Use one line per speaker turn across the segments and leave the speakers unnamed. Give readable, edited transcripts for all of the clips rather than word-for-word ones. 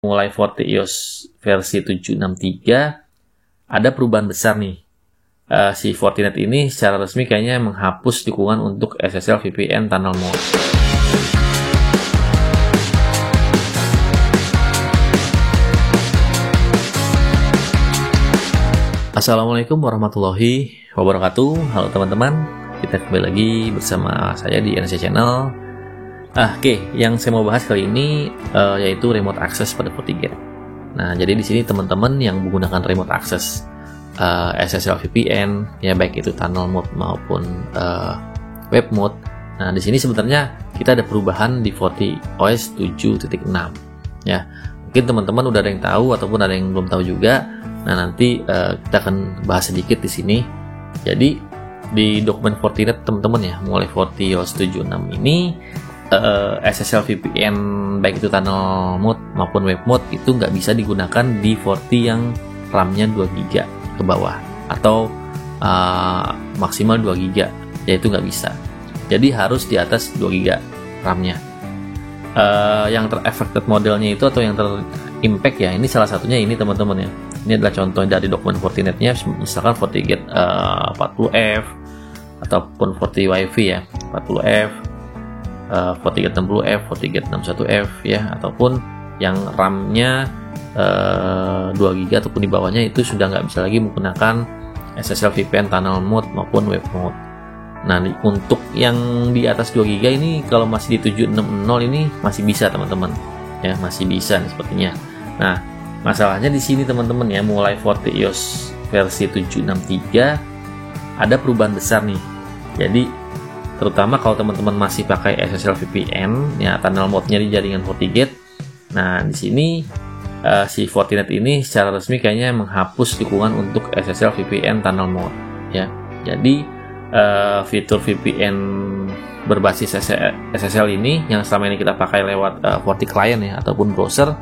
mulai FortiOS versi 7.6.3 ada perubahan besar nih. Si Fortinet ini secara resmi kayaknya menghapus dukungan untuk SSL VPN Tunnel Mode. Assalamualaikum warahmatullahi wabarakatuh. Halo teman-teman, kita kembali lagi bersama saya di NC Channel. Oke, yang saya mau bahas kali ini yaitu remote access pada FortiGate. Nah, jadi di sini teman-teman yang menggunakan remote access SSL VPN, ya baik itu tunnel mode maupun web mode. Nah, di sini sebenarnya kita ada perubahan di FortiOS 7.6. Ya, mungkin teman-teman udah ada yang tahu ataupun ada yang belum tahu juga. Nah, nanti kita akan bahas sedikit di sini. Jadi di dokumen Fortinet teman-teman ya, mulai FortiOS 7.6 ini SSL VPN baik itu tunnel mode maupun web mode itu nggak bisa digunakan di Forti yang RAM-nya 2GB ke bawah atau maksimal 2GB, yaitu nggak bisa. Jadi harus di atas 2GB RAM-nya. Yang ter-affected modelnya itu atau yang ter-impact ya, ini salah satunya ini teman-teman ya. Ini adalah contoh dari dokumen Fortinetnya, misalkan FortiGate 40F ataupun Forti Wi-Fi ya 40F, FortiGate 60F, FortiGate 61F ya, ataupun yang RAM-nya 2GB ataupun di bawahnya itu sudah nggak bisa lagi menggunakan SSL VPN tunnel mode maupun web mode. Nah, untuk yang di atas 2GB ini kalau masih di 7.6.0 ini masih bisa teman-teman ya, masih bisa nih sepertinya. Nah, masalahnya di sini teman-teman ya, mulai FortiOS versi 7.6.3 ada perubahan besar nih. Jadi terutama kalau teman-teman masih pakai SSL VPN ya, tunnel mode-nya di jaringan FortiGate. Nah, di sini si Fortinet ini secara resmi kayaknya menghapus dukungan untuk SSL VPN tunnel mode ya. Jadi fitur VPN berbasis SSL ini yang selama ini kita pakai lewat Forti Client ya ataupun browser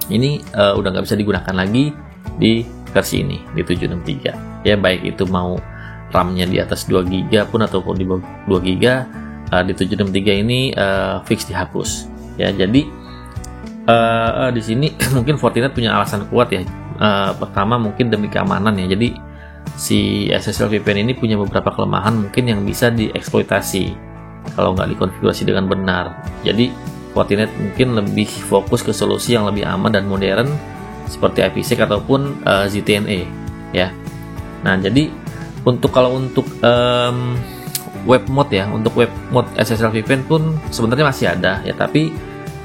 ini udah nggak bisa digunakan lagi di versi ini di 7.6.3 ya, baik itu mau RAM-nya di atas 2GB pun ataupun di bawah 2GB di 7.6.3 ini fix dihapus ya. Jadi di sini mungkin Fortinet punya alasan kuat ya. Pertama mungkin demi keamanan ya. Jadi si SSL VPN ini punya beberapa kelemahan mungkin yang bisa dieksploitasi kalau nggak dikonfigurasi dengan benar. Jadi Fortinet mungkin lebih fokus ke solusi yang lebih aman dan modern seperti IPsec ataupun ZTNA ya. Nah, jadi untuk web mode ya, untuk web mode SSL VPN pun sebenarnya masih ada ya, tapi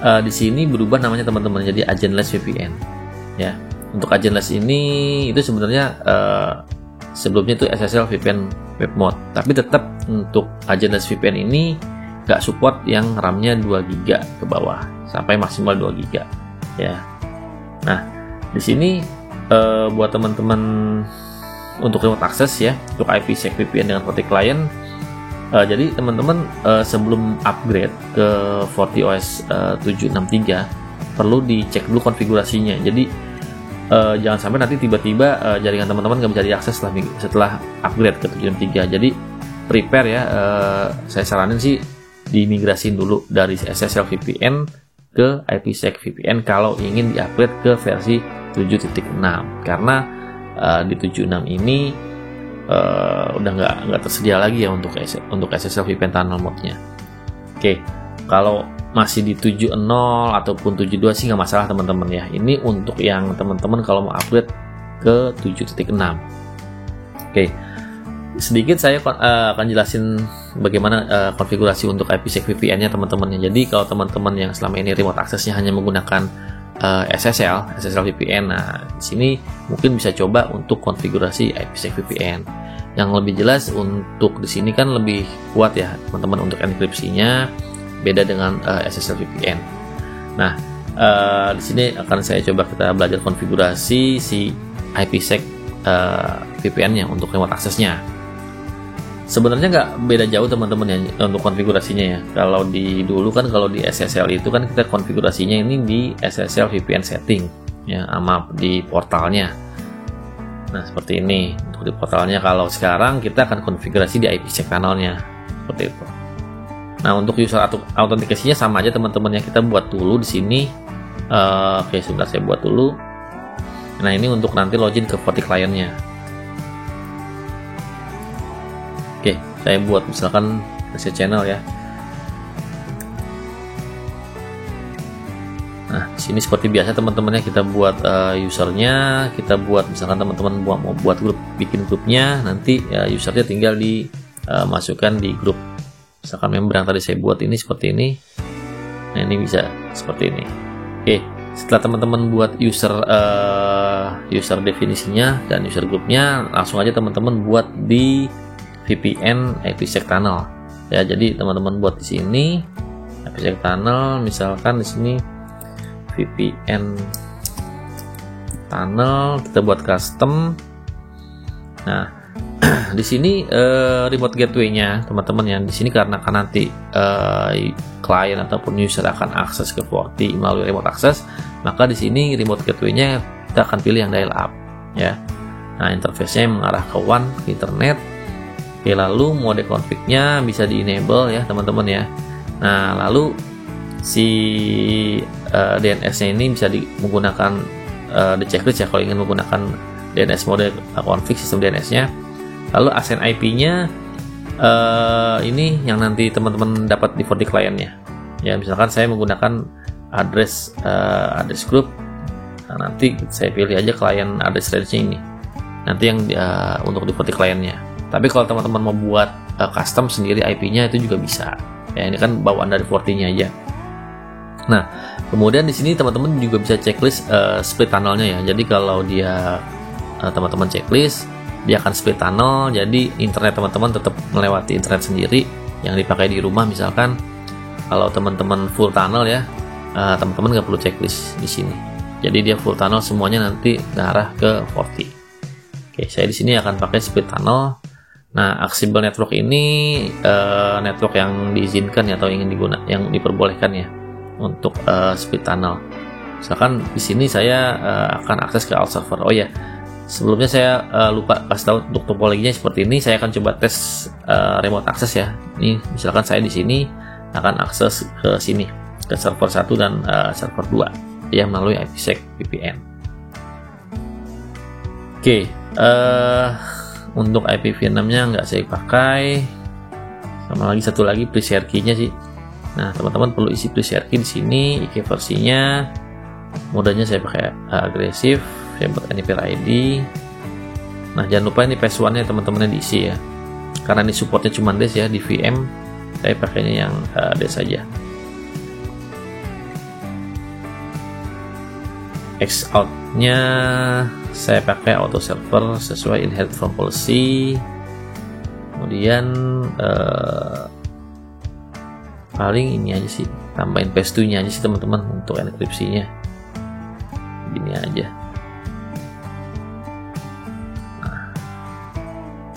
di sini berubah namanya teman-teman, jadi agentless VPN ya. Untuk agentless ini itu sebenarnya sebelumnya itu SSL VPN web mode, tapi tetap untuk agentless VPN ini nggak support yang RAM-nya 2GB ke bawah sampai maksimal 2GB ya. Nah, di sini buat teman-teman untuk remote access ya, untuk IPsec VPN dengan Forti Client, jadi teman-teman sebelum upgrade ke FortiOS 7.6.3 perlu dicek dulu konfigurasinya. Jadi jangan sampai nanti tiba-tiba jaringan teman-teman nggak bisa diakses setelah upgrade ke 7.6.3. Jadi prepare ya, saya saranin sih dimigrasin dulu dari SSL VPN ke IPsec VPN kalau ingin di-upgrade ke versi 7.6, karena di 7.6 ini udah nggak tersedia lagi ya untuk SSL VPN tunnel mode-nya. Oke, kalau masih di 7.0 ataupun 7.2 sih nggak masalah teman-teman ya. Ini untuk yang teman-teman kalau mau upgrade ke 7.6. Oke, sedikit saya akan jelasin bagaimana konfigurasi untuk IPsec VPN-nya teman-teman. Jadi kalau teman-teman yang selama ini remote access-nya hanya menggunakan SSL VPN, nah di sini mungkin bisa coba untuk konfigurasi IPsec VPN. Yang lebih jelas untuk di sini kan lebih kuat ya teman-teman untuk enkripsinya, beda dengan SSL VPN. Nah, di sini akan saya coba kita belajar konfigurasi si IPsec VPN-nya untuk remote access-nya. Sebenarnya nggak beda jauh teman-teman ya untuk konfigurasinya ya. Kalau dulu kan kalau di SSL itu kan kita konfigurasinya ini di SSL VPN setting ya, sama di portalnya. Nah, seperti ini untuk di portalnya. Kalau sekarang kita akan konfigurasi di IPsec tunnelnya seperti itu. Nah, untuk user autentikasinya sama aja teman-teman ya, kita buat dulu di sini Oke, sebentar saya buat dulu. Nah, ini untuk nanti login ke FortiClient-nya. Oke, saya buat misalkan reset channel ya. Nah, di sini seperti biasa teman-teman ya, kita buat usernya, kita buat misalkan teman-teman mau buat grup, bikin grupnya, nanti usernya tinggal dimasukkan di grup. Misalkan member yang tadi saya buat ini seperti ini. Nah, ini bisa seperti ini. Oke, setelah teman-teman buat user definisinya dan user grupnya, langsung aja teman-teman buat di VPN IPsec tunnel. Ya, jadi teman-teman buat di sini IPsec tunnel, misalkan di sini VPN tunnel, kita buat custom. Nah, di sini remote gateway-nya teman-teman ya, di sini karena nanti klien ataupun user akan akses ke Forti melalui remote access, maka di sini remote gateway-nya kita akan pilih yang dial up ya. Nah, interface-nya mengarah ke WAN, ke internet. Oke, lalu mode config-nya bisa di enable ya teman-teman ya. Nah, lalu si DNS-nya ini bisa menggunakan di checklist ya kalau ingin menggunakan DNS mode config sistem DNS-nya. Lalu assign IP-nya ini yang nanti teman-teman dapat di FortiClient-nya. Ya, misalkan saya menggunakan address group. Nah, nanti saya pilih aja client address range-nya ini. Nanti yang untuk di FortiClient-nya. Tapi kalau teman-teman mau buat custom sendiri IP-nya itu juga bisa. Ya, ini kan bawaan dari Forti-nya aja. Nah, kemudian di sini teman-teman juga bisa checklist split tunnelnya ya. Jadi kalau dia teman-teman checklist, dia akan split tunnel. Jadi internet teman-teman tetap melewati internet sendiri yang dipakai di rumah. Misalkan kalau teman-teman full tunnel ya, teman-teman nggak perlu checklist di sini. Jadi dia full tunnel semuanya nanti ngarah ke Forti. Oke, saya di sini akan pakai split tunnel. Nah, Accessible Network ini network yang diizinkan ya, atau ingin yang diperbolehkan ya untuk split tunnel. Misalkan di sini saya akan akses ke alt server. Oh ya, sebelumnya saya lupa kasih tahu untuk topologinya seperti ini. Saya akan coba tes remote access ya. Ini misalkan saya di sini akan akses ke sini, ke server 1 dan server 2 ya melalui IPsec VPN. Oke, untuk IPv6-nya nggak saya pakai. Sama lagi satu lagi pre-share key-nya sih. Nah, teman-teman perlu isi pre-share key di sini. IK versinya, modenya saya pakai agresif. Saya buat NIPR ID. Nah, jangan lupa ini password-nya teman-teman diisi ya. Karena ini supportnya cuma DES ya, di VM saya pakainya yang DES saja. X out-nya saya pakai auto server sesuai inherit from policy. Kemudian paling ini aja sih, tambahin paste-nya aja sih teman-teman untuk enkripsinya. Gini aja.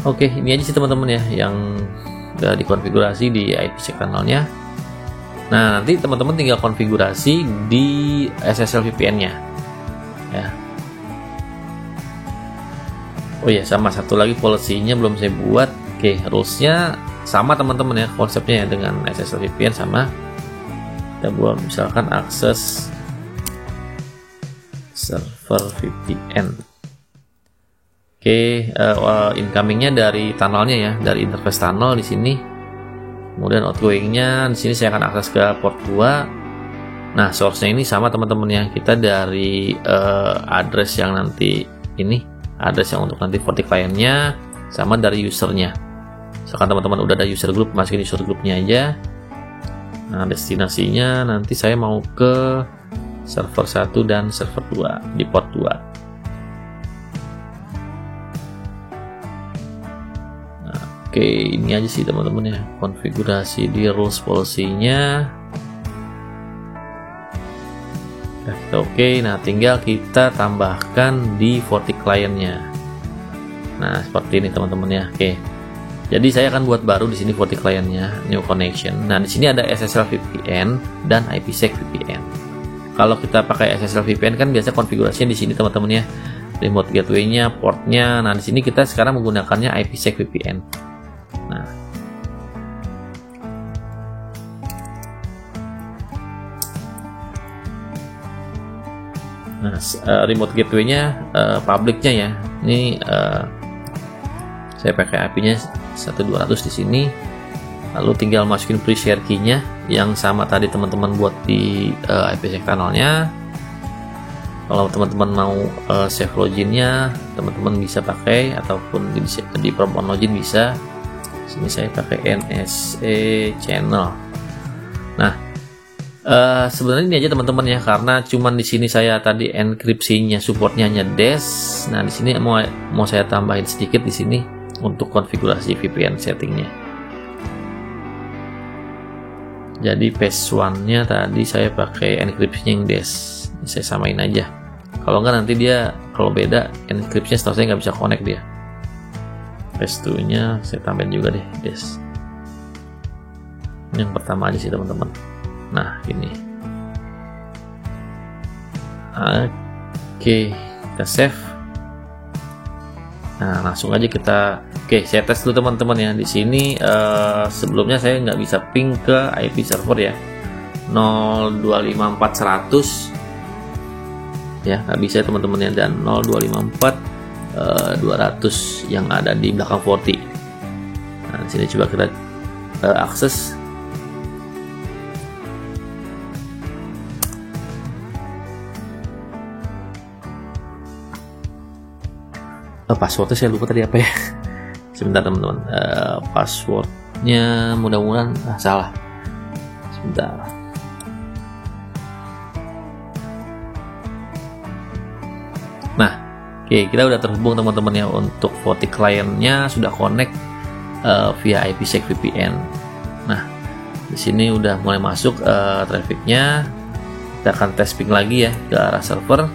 Oke, ini aja sih teman-teman ya yang udah dikonfigurasi di IPsec tunnelnya. Nah, nanti teman-teman tinggal konfigurasi di SSL VPN-nya ya. Oh ya, sama satu lagi policy-nya belum saya buat. Oke, rules-nya sama teman-teman ya, konsepnya ya dengan SSL VPN sama. Kita buat misalkan akses server VPN. Oke, incomingnya dari tunnelnya ya, dari interface tunnel di sini. Kemudian outgoingnya di sini saya akan akses ke port 2. Nah, source-nya ini sama teman-teman ya. Kita dari address yang nanti ini, address yang untuk nanti FortiClient-nya, sama dari usernya. Misalkan teman-teman udah ada user group, masukin user groupnya aja. Nah, destinasinya nanti saya mau ke server 1 dan server 2 di port 2. Oke, ini aja sih teman-teman ya, konfigurasi di rules policy-nya. Oke, nah tinggal kita tambahkan di FortiClient-nya. Nah, seperti ini teman-teman ya. Oke. Jadi saya akan buat baru di sini FortiClient-nya, new connection. Nah, di sini ada SSL VPN dan IPsec VPN. Kalau kita pakai SSL VPN kan biasa konfigurasinya di sini teman-teman ya. Remote gateway-nya, port-nya. Nah, di sini kita sekarang menggunakannya IPsec VPN. Nah, Nah, remote gateway-nya public-nya ya. Ini saya pakai IP-nya 1200 di sini. Lalu tinggal masukin free share key-nya yang sama tadi teman-teman buat di IPsec tunnel-nya. Kalau teman-teman mau save login-nya, teman-teman bisa pakai, ataupun di prompt on login bisa. Sini saya pakai NSA channel. Nah, sebenarnya ini aja teman-teman ya, karena cuman di sini saya tadi enkripsinya supportnya hanya dash. Nah, di sini mau saya tambahin sedikit di sini untuk konfigurasi VPN settingnya. Jadi phase 1-nya tadi saya pakai enkripsinya yang dash. Ini saya samain aja. Kalau enggak nanti dia kalau beda enkripsinya setahu saya nggak bisa connect dia. Phase 2-nya saya tambahin juga deh dash. Yang pertama aja sih teman-teman. Nah, ini. Oke, kita save. Nah, langsung aja kita. Oke, saya tes dulu teman-teman ya. Di sini sebelumnya saya nggak bisa ping ke IP server ya. 0254100 ya, nggak bisa teman-teman ya, dan 0254200 yang ada di belakang 40. Nah, di sini coba kita akses. Passwordnya saya lupa tadi apa ya. Sebentar teman-teman. Passwordnya mudah-mudahan salah. Sebentar. Nah, oke, kita udah terhubung teman-teman ya. Untuk VoLTE client-nya sudah connect via IPsec VPN. Nah, di sini udah mulai masuk trafficnya. Kita akan tes ping lagi ya ke arah server.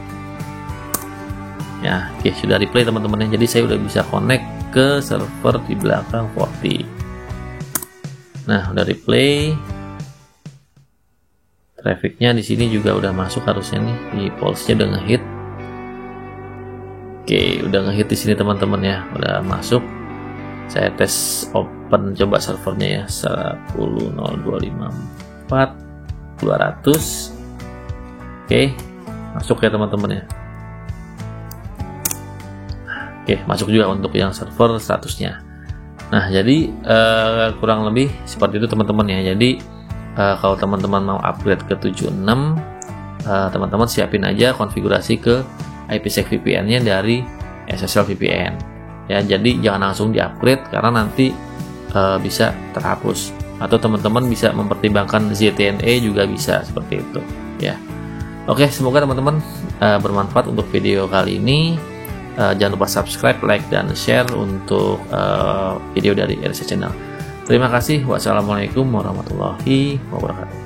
Ya, oke, sudah replay teman-teman ya. Jadi saya udah bisa connect ke server di belakang 40. Nah, udah replay. Trafficnya di sini juga udah masuk harusnya nih. Di pulse-nya udah ngehit. Oke, udah ngehit di sini teman-teman ya. Udah masuk. Saya tes open coba servernya ya. 10.0254.200. Oke, masuk ya teman-teman ya. Oke, masuk juga untuk yang server statusnya. Nah, jadi kurang lebih seperti itu teman-teman ya. Jadi kalau teman-teman mau upgrade ke 76, teman-teman siapin aja konfigurasi ke IPsec VPN-nya dari SSL VPN. Ya, jadi jangan langsung di-upgrade karena nanti bisa terhapus. Atau teman-teman bisa mempertimbangkan ZTNA juga bisa seperti itu. Ya, oke, semoga teman-teman bermanfaat untuk video kali ini. Jangan lupa subscribe, like, dan share untuk video dari RNSC Channel. Terima kasih. Wassalamualaikum warahmatullahi wabarakatuh.